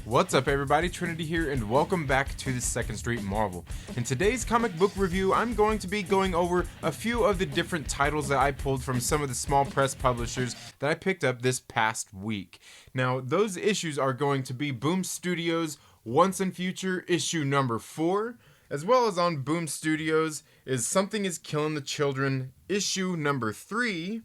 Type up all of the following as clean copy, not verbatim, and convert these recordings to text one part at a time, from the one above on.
What's up everybody, Trinity here, and welcome back to the Second Street Marvel. In today's comic book review, I'm going to be going over a few of the different titles that I pulled from some of the small press publishers that I picked up this past week. Now, those issues are going to be Boom Studios' Once and Future issue number 4, as well as on Boom Studios is Something is Killing the Children issue number 3.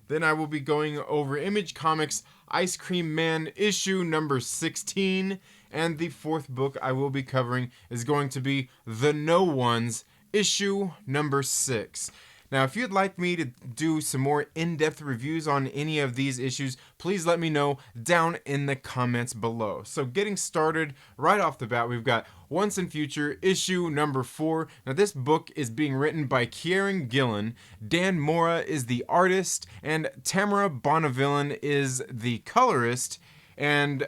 Then I will be going over Image Comics' Ice Cream Man issue number 16. And the fourth book I will be covering is going to be The No Ones issue number 6. Now, if you'd like me to do some more in-depth reviews on any of these issues, please let me know down in the comments below. So getting started right off the bat, we've got Once and Future issue number 4. Now, this book is being written by Kieran Gillen. Dan Mora is the artist, and Tamara Bonavillin is the colorist. And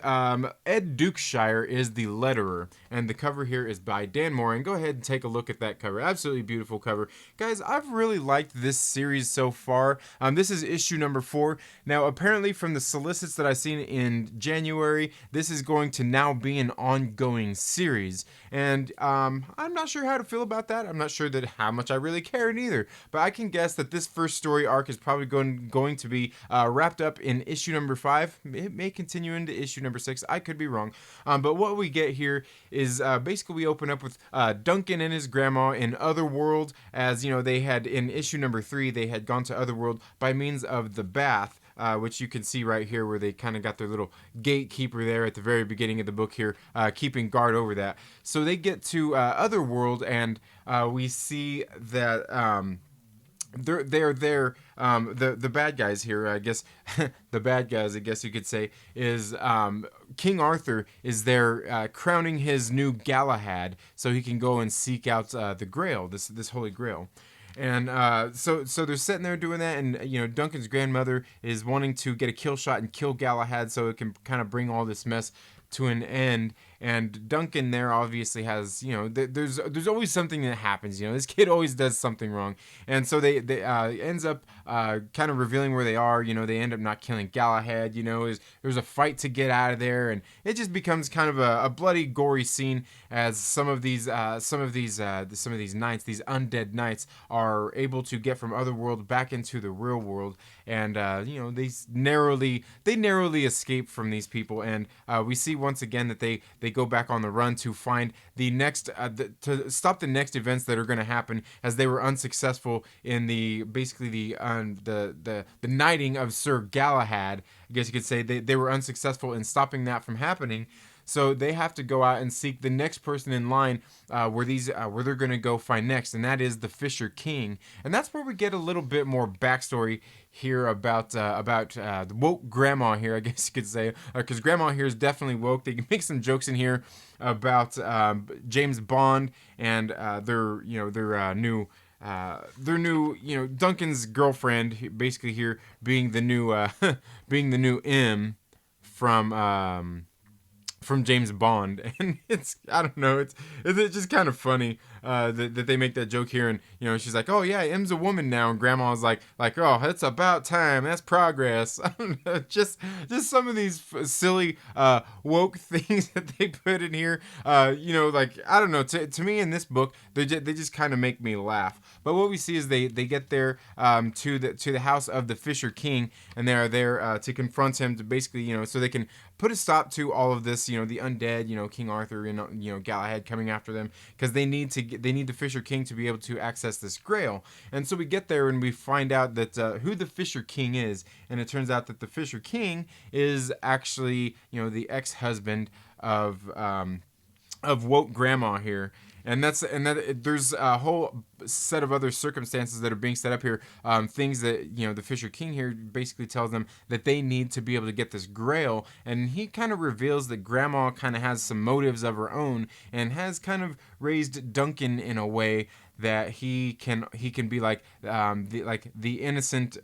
Ed Dukeshire is the letterer. And the cover here is by Dan Mora. And go ahead and take a look at that cover. Absolutely beautiful cover. Guys, I've really liked this series so far. This is issue number 4. Now, apparently from the solicits that I've seen in January, this is going to now be an ongoing series. And I'm not sure how to feel about that. I'm not sure that how much I really care either. But I can guess that this first story arc is probably going to be wrapped up in issue number 5. It may continue into issue number 6. I could be wrong. But what we get here is basically we open up with Duncan and his grandma in Otherworld. As you know, they had in issue number 3, they had gone to Otherworld by means of the bath. Which you can see right here where they kind of got their little gatekeeper there at the very beginning of the book here, keeping guard over that. So they get to Otherworld, and we see that they're there. The bad guys here, I guess, the bad guys, I guess you could say, is King Arthur is there crowning his new Galahad so he can go and seek out the Grail, this Holy Grail. And so they're sitting there doing that, and you know, Duncan's grandmother is wanting to get a kill shot and kill Galahad so it can kind of bring all this mess to an end. And Duncan there obviously has, you know, there's always something that happens. You know, this kid always does something wrong, and so they ends up kind of revealing where they are. You know, they end up not killing Galahad. You know, there's a fight to get out of there, and it just becomes kind of a bloody, gory scene as some of these knights, these undead knights, are able to get from Otherworld back into the real world, and you know, they narrowly escape from these people, and we see once again that they go back on the run to find the next to stop the next events that are going to happen, as they were unsuccessful in the knighting of Sir Galahad. I guess you could say they were unsuccessful in stopping that from happening. So they have to go out and seek the next person in line where they're going to go find next, and that is the Fisher King. And that's where we get a little bit more backstory here about the woke grandma here, I guess you could say, because grandma here is definitely woke. They can make some jokes in here about James Bond and their new, you know, Duncan's girlfriend, basically here being the new M from James Bond. And it's, I don't know, it's just kind of funny that they make that joke here. And you know, she's like, oh yeah, M's a woman now, and grandma's like oh, it's about time, that's progress. I don't know, just some of these silly woke things that they put in here. You know, like, I don't know, to me in this book, they just kind of make me laugh. But what we see is they get there to the house of the Fisher King, and they are there to confront him, to basically, you know, so they can put a stop to all of this, you know, the undead, you know, King Arthur and, you know, Galahad coming after them, because they need the Fisher King to be able to access this Grail. And so we get there and we find out that who the Fisher King is, and it turns out that the Fisher King is actually, you know, the ex-husband of woke grandma here. And there's a whole set of other circumstances that are being set up here. Things that, you know, the Fisher King here basically tells them that they need to be able to get this Grail. And he kind of reveals that Grandma kind of has some motives of her own, and has kind of raised Duncan in a way that he can be like the innocent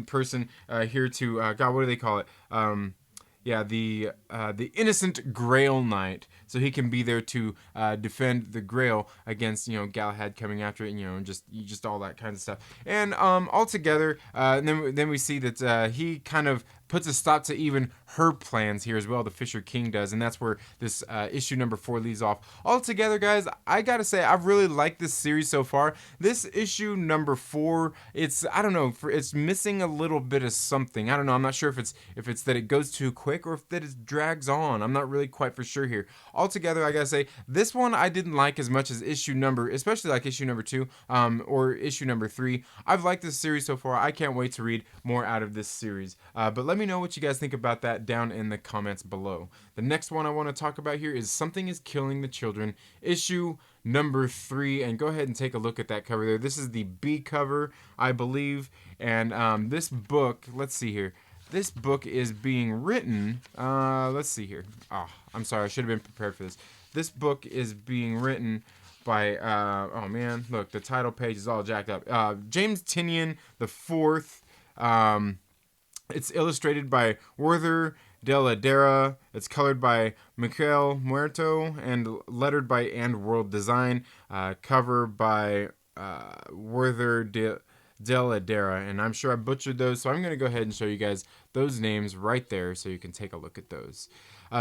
person here to God, what do they call it? The innocent Grail Knight. so he can be there to defend the Grail against, Galahad coming after it, and, and just all that kind of stuff. And altogether, and then we see that he kind of puts a stop to even her plans here as well. The Fisher King does, and that's where this issue number 4 leaves off. Altogether, guys, I gotta say I've really liked this series so far. This issue number 4, it's it's missing a little bit of something. I don't know. I'm not sure if it's that it goes too quick or if that it drags on. I'm not really quite for sure here. Altogether, I gotta say this one I didn't like as much as especially like issue number 2 or issue number 3. I've liked this series so far. I can't wait to read more out of this series. But let me know what you guys think about that down in the comments below. The next one I want to talk about here is Something is Killing the Children, issue number 3, and go ahead and take a look at that cover there. This is the B cover, I believe, and this book, let's see here. This book is being written, let's see here. I'm sorry, I should have been prepared for this. This book is being written by, oh man, look, the title page is all jacked up. James Tynion the Fourth. It's illustrated by Werther Della. It's colored by Michael Muerto and lettered by And World Design. Cover by Werther Della. And I'm sure I butchered those, so I'm going to go ahead and show you guys those names right there so you can take a look at those.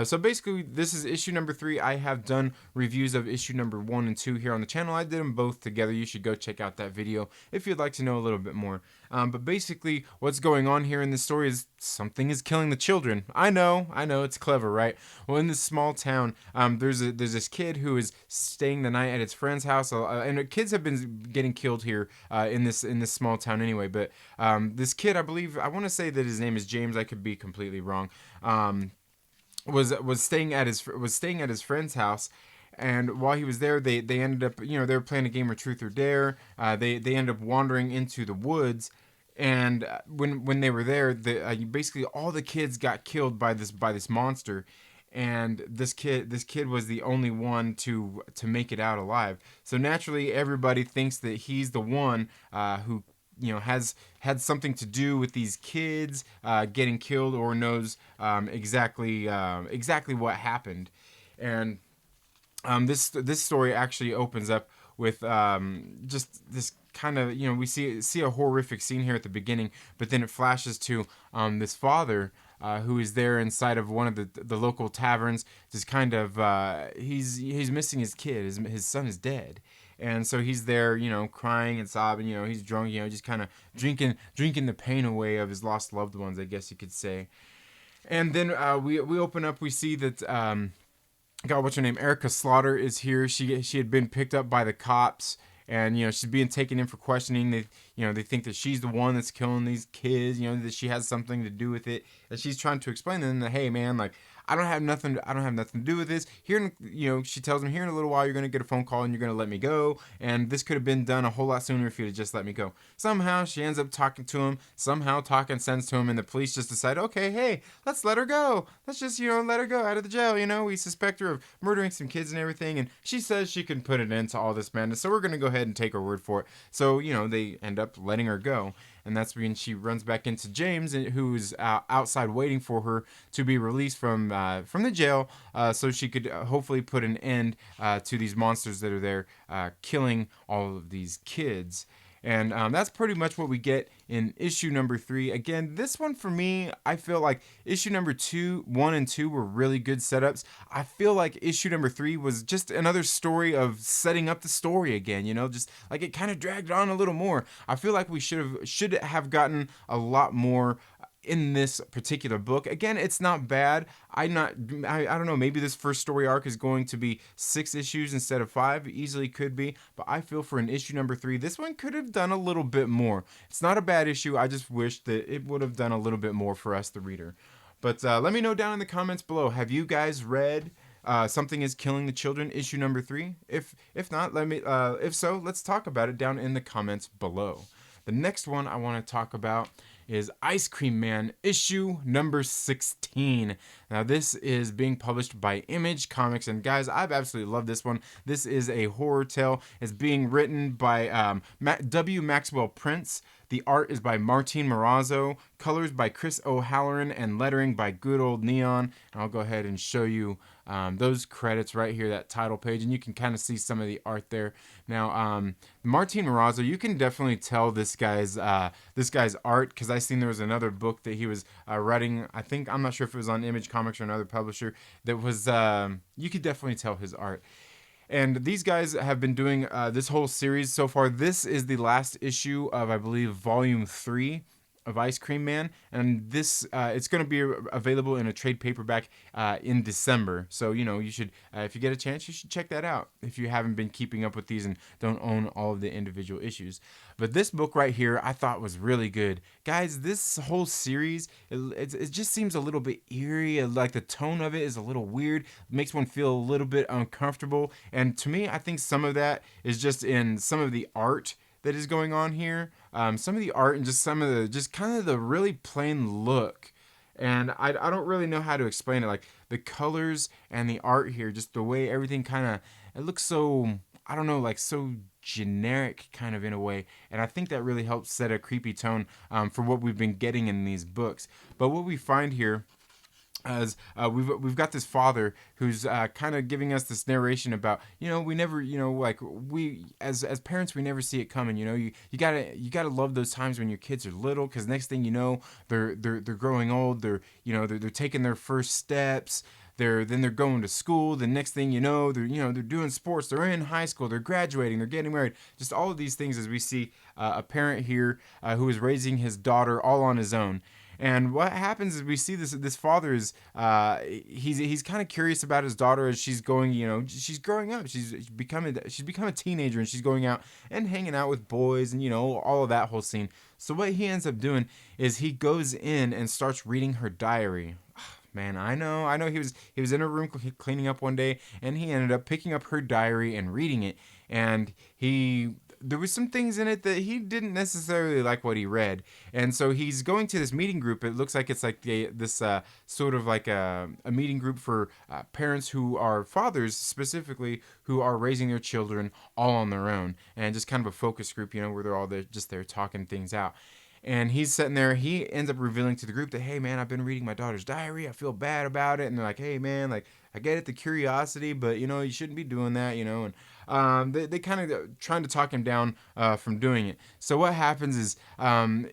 So basically, this is issue number 3. I have done reviews of issue number 1 and 2 here on the channel. I did them both together. You should go check out that video if you'd like to know a little bit more. But basically, what's going on here in this story is something is killing the children. I know, it's clever, right? Well, in this small town, there's this kid who is staying the night at his friend's house, and kids have been getting killed here in this small town anyway. But this kid, I believe, I want to say that his name is James. I could be completely wrong. Was staying at his friend's house, and while he was there, they ended up, they were playing a game of Truth or Dare. They ended up wandering into the woods, and when they were there, basically all the kids got killed by this monster, and this kid was the only one to make it out alive. So naturally, everybody thinks that he's the one who has had something to do with these kids getting killed, or knows exactly what happened. And this story actually opens up with just this kind of, we see a horrific scene here at the beginning, but then it flashes to this father who is there inside of one of the local taverns, just kind of he's missing his kid. His son is dead. And so he's there, crying and sobbing, he's drunk, just kind of drinking the pain away of his lost loved ones, I guess you could say. And then we open up, we see that, God, what's her name? Erica Slaughter is here. She had been picked up by the cops, and, she's being taken in for questioning. They think that she's the one that's killing these kids, that she has something to do with it. And she's trying to explain to them that, hey, man, like, I don't have nothing to do with this. Here, she tells him, here in a little while, you're going to get a phone call and you're going to let me go. And this could have been done a whole lot sooner if you'd have just let me go. Somehow, she ends up talking to him, talking sense to him, and the police just decide, okay, hey, let's let her go. Let's just, let her go out of the jail. We suspect her of murdering some kids and everything. And she says she can put an end to all this madness. So we're going to go ahead and take her word for it. So, they end up letting her go. And that's when she runs back into James, who's outside waiting for her to be released from the jail, so she could hopefully put an end to these monsters that are there killing all of these kids. And that's pretty much what we get in issue number 3. Again, this one for me, I feel like issue number 1 and 2 were really good setups. I feel like issue number 3 was just another story of setting up the story again, just like it kind of dragged on a little more. I feel like we should have gotten a lot more in this particular book. Again, it's not bad. I don't know, maybe this first story arc is going to be 6 issues instead of 5. Easily could be, but I feel for an issue number 3, this one could have done a little bit more. It's not a bad issue. I just wish that it would have done a little bit more for us, the reader. But let me know down in the comments below. Have you guys read Something is Killing the Children, issue number 3? If not, if so, let's talk about it down in the comments below. The next one I want to talk about is Ice Cream Man issue number 16. Now this is being published by Image Comics, and guys, I've absolutely loved this one. This is a horror tale. It's being written by W. Maxwell Prince. The art is by Martin Morazzo, colors by Chris O'Halloran, and lettering by Good Old Neon. And I'll go ahead and show you those credits right here, that title page, and you can kind of see some of the art there. Now, Martin Morazzo, you can definitely tell this guy's art, because I seen there was another book that he was writing. I'm not sure if it was on Image Comics or another publisher that was. You could definitely tell his art. And these guys have been doing this whole series so far. This is the last issue of, I believe, Volume 3 of Ice Cream Man, and this it's going to be available in a trade paperback in December. So you should, if you get a chance, you should check that out if you haven't been keeping up with these and don't own all of the individual issues. But this book right here I thought was really good, guys. This whole series, it just seems a little bit eerie. Like the tone of it is a little weird, it makes one feel a little bit uncomfortable, and to me I think some of that is just in some of the art that is going on here. Some of the art and just some of the, just kind of the really plain look. And I don't really know how to explain it. Like the colors and the art here, just the way everything kind of, it looks so, I don't know, like so generic kind of in a way. And I think that really helps set a creepy tone for what we've been getting in these books. But what we find here, as we've got this father who's kind of giving us this narration about, we never, like we as parents, we never see it coming. You gotta love those times when your kids are little, because next thing you know, they're growing old. They're taking their first steps. They're going to school. The next thing you know, they're doing sports. They're in high school. They're graduating. They're getting married. Just all of these things, as we see a parent here who is raising his daughter all on his own. And what happens is we see this father is he's kind of curious about his daughter as she's going, she's growing up. She's become a teenager, and she's going out and hanging out with boys, and all of that whole scene. So what he ends up doing is he goes in and starts reading her diary. Man, I know he was in her room cleaning up one day, and he ended up picking up her diary and reading it, and there was some things in it that he didn't necessarily like what he read. And so he's going to this meeting group. It looks like it's like this sort of like a meeting group for parents who are fathers, specifically, who are raising their children all on their own, and just kind of a focus group, where they're all just there talking things out. And he's sitting there. He ends up revealing to the group that, hey, man, I've been reading my daughter's diary. I feel bad about it. And they're like, hey, man, like, I get it, the curiosity, but, you shouldn't be doing that, And they kind of trying to talk him down from doing it. So what happens is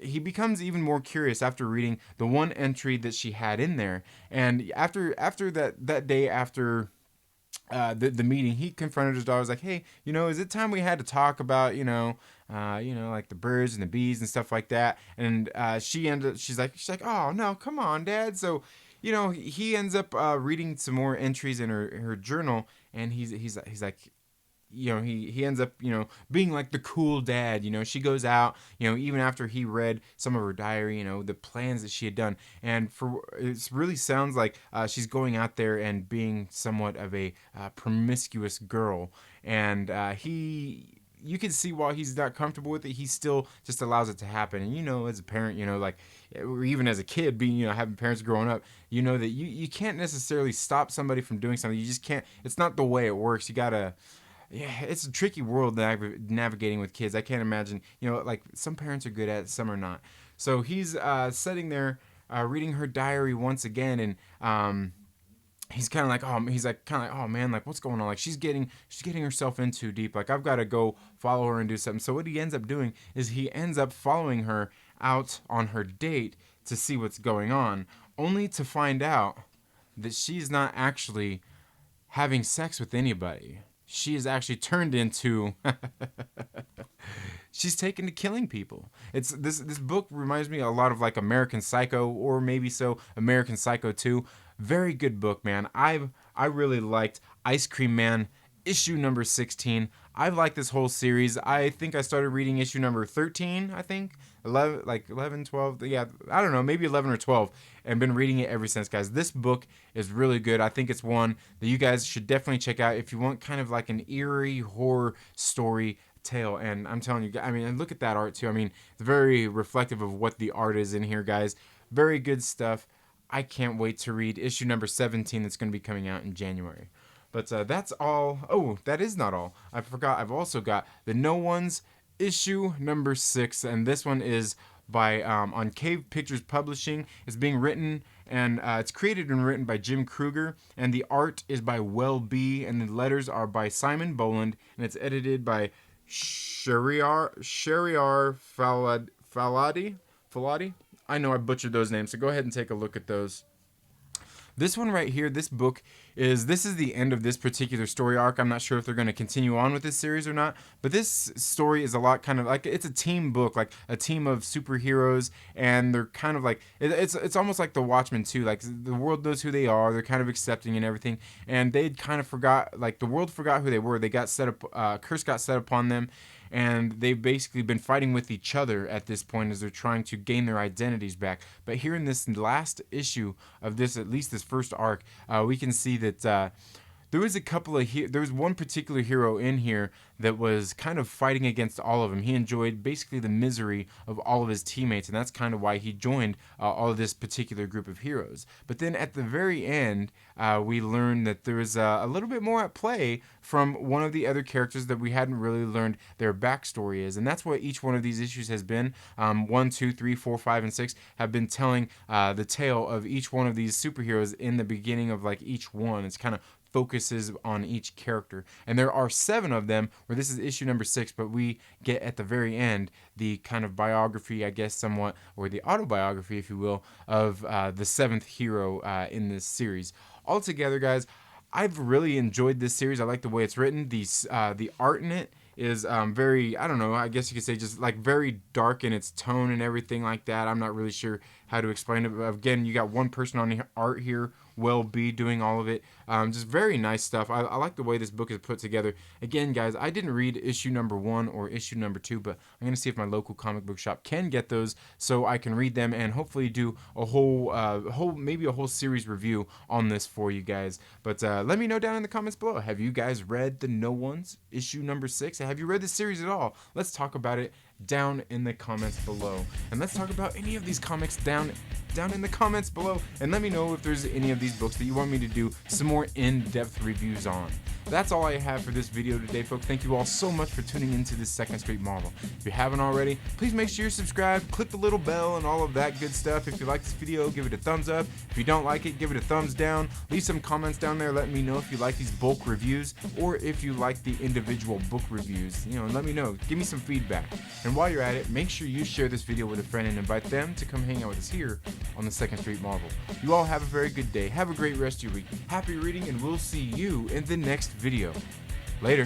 he becomes even more curious after reading the one entry that she had in there. And after that day, after the meeting, he confronted his daughter. Was like, hey, is it time we had to talk about, like the birds and the bees and stuff like that? And she's like, oh no, come on, Dad. So, he ends up reading some more entries in her journal, and he's like, he ends up, being like the cool dad. She goes out, even after he read some of her diary, the plans that she had done. And it really sounds like she's going out there and being somewhat of a promiscuous girl. And you can see while he's not comfortable with it, he still just allows it to happen. And as a parent, like, or even as a kid, being, having parents growing up, that you can't necessarily stop somebody from doing something. You just can't. It's not the way it works. You gotta. Yeah, it's a tricky world navigating with kids. I can't imagine, like some parents are good at it, some are not. So he's sitting there reading her diary once again, and he's kind of like, oh man, like what's going on? Like she's getting herself in too deep. Like I've got to go follow her and do something. So what he ends up doing is he ends up following her out on her date to see what's going on, only to find out that she's not actually having sex with anybody. She is actually turned into she's taken to killing people. It's this book reminds me a lot of like American Psycho, or maybe so American Psycho 2. Very good book, man. I really liked Ice Cream Man issue number 16. I've liked this whole series. I think I started reading issue number 13, I think. 11, 12, yeah, I don't know, maybe 11 or 12, and been reading it ever since, guys. This book is really good. I think it's one that you guys should definitely check out if you want kind of like an eerie horror story tale, and I'm telling you, I mean, and look at that art too. I mean, it's very reflective of what the art is in here, guys. Very good stuff. I can't wait to read issue number 17 that's going to be coming out in January. But that's all. Oh, that is not all. I forgot. I've also got the No Ones issue number 6, and this one is by on Cave Pictures Publishing. It's being written and it's created and written by Jim Kruger, and the art is by Well B, and the letters are by Simon Boland, and it's edited by Shariar Faladi. I know I butchered those names, so go ahead and take a look at those. This one right here, this book is the end of this particular story arc. I'm not sure if they're going to continue on with this series or not, but this story is a lot kind of like, it's a team book, like a team of superheroes, and they're kind of like, it's almost like the Watchmen too. Like, the world knows who they are, they're kind of accepting and everything, and they kind of forgot, like, the world forgot who they were. They got set up, curse got set upon them, and they've basically been fighting with each other at this point as they're trying to gain their identities back. But here in this last issue of this, at least this first arc, we can see that there was one particular hero in here that was kind of fighting against all of them. He enjoyed basically the misery of all of his teammates, and that's kind of why he joined all of this particular group of heroes. But then at the very end, we learned that there was a little bit more at play from one of the other characters that we hadn't really learned their backstory is, and that's what each one of these issues has been. 1, 2, 3, 4, 5, and 6 have been telling the tale of each one of these superheroes in the beginning of like each one. It's kind of focuses on each character, and there are 7 of them, where this is issue number 6, but we get at the very end the kind of biography, I guess, somewhat, or the autobiography, if you will, of the 7th hero in this series. Altogether, guys, I've really enjoyed this series. I like the way it's written. The art in it is very, I don't know, I guess you could say just like very dark in its tone and everything like that. I'm not really sure how to explain it, but again, you got one person on the art here, Will be doing all of it. Just very nice stuff. I like the way this book is put together. Again, guys, I didn't read issue number 1 or issue number 2, but I'm gonna see if my local comic book shop can get those so I can read them and hopefully do a maybe a whole series review on this for you guys. But let me know down in the comments below. Have you guys read the No Ones issue number 6? Have you read the series at all? Let's talk about it down in the comments below, and let's talk about any of these comics down in the comments below, and let me know if there's any of these books that you want me to do some more in-depth reviews on. That's all I have for this video today, folks. Thank you all so much for tuning into this Second Street Marvel. If you haven't already, please make sure you're subscribed, click the little bell and all of that good stuff. If you like this video, give it a thumbs up. If you don't like it, give it a thumbs down. Leave some comments down there letting me know if you like these bulk reviews or if you like the individual book reviews, and let me know. Give me some feedback. And while you're at it, make sure you share this video with a friend and invite them to come hang out with us here on the Second Street Marvel. You all have a very good day. Have a great rest of your week. Happy reading, and we'll see you in the next video. Later.